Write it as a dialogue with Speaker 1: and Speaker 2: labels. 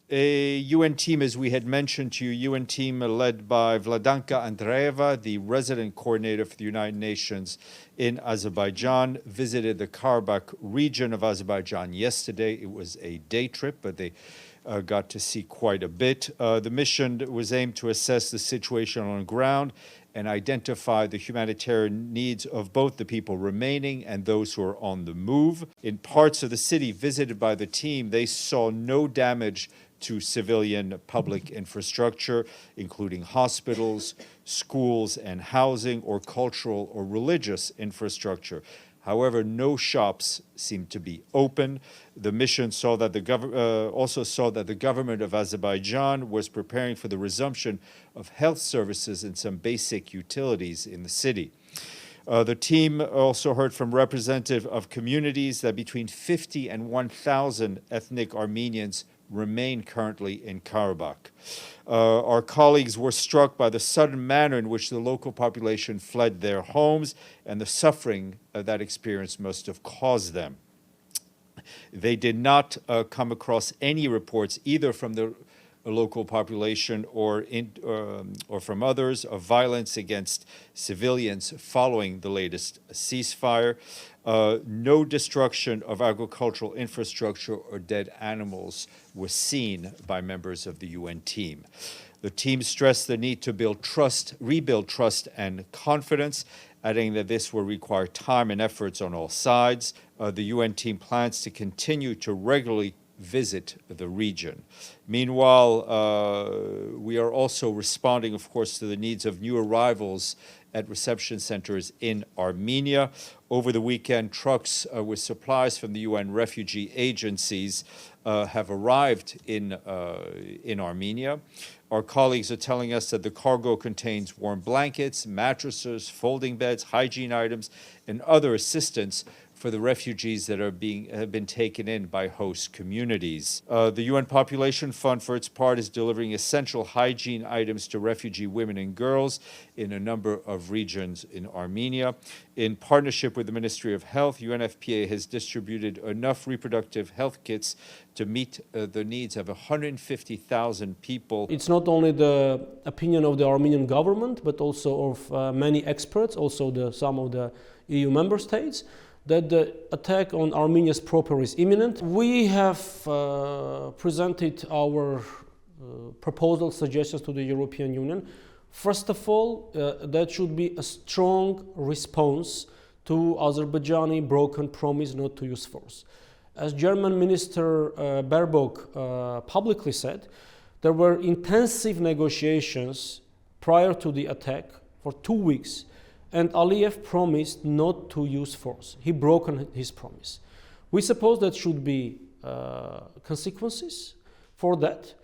Speaker 1: A UN team, as we had mentioned to you, UN team led by Vladanka Andreeva, the resident coordinator for the United Nations in Azerbaijan, visited the Karabakh region of Azerbaijan yesterday. It was a day trip, but they got to see quite a bit. The mission was aimed to assess the situation on the ground and identify the humanitarian needs of both the people remaining and those who are on the move. In parts of the city visited by the team, they saw no damage to civilian public infrastructure, including hospitals, schools and housing, or cultural or religious infrastructure. However, no shops seemed to be open. The mission saw that also saw that the government of Azerbaijan was preparing for the resumption of health services and some basic utilities in the city. The team also heard from representatives of communities that between 50 and 1,000 ethnic Armenians remain currently in Karabakh. Our colleagues were struck by the sudden manner in which the local population fled their homes and the suffering that experience must have caused them. They did not come across any reports either from the local population or from others of violence against civilians following the latest ceasefire. No destruction of agricultural infrastructure or dead animals was seen by members of the UN team. The team stressed the need to rebuild trust and confidence, adding that this will require time and efforts on all sides. The UN team plans to continue to regularly visit the region. Meanwhile, we are also responding, of course, to the needs of new arrivals at reception centers in Armenia. Over the weekend, trucks with supplies from the UN refugee agencies have arrived in Armenia. Our colleagues are telling us that the cargo contains warm blankets, mattresses, folding beds, hygiene items, and other assistance for the refugees that have been taken in by host communities. The UN Population Fund, for its part, is delivering essential hygiene items to refugee women and girls in a number of regions in Armenia. In partnership with the Ministry of Health, UNFPA has distributed enough reproductive health kits to meet the needs of 150,000 people.
Speaker 2: It's not only the opinion of the Armenian government, but also of many experts, also some of the EU member states, that the attack on Armenia's proper is imminent. We have presented our proposal suggestions to the European Union. First of all, that should be a strong response to Azerbaijani broken promise not to use force. As German Minister Baerbock publicly said, there were intensive negotiations prior to the attack for 2 weeks, and Aliyev promised not to use force. He broke his promise. We suppose that should be consequences for that.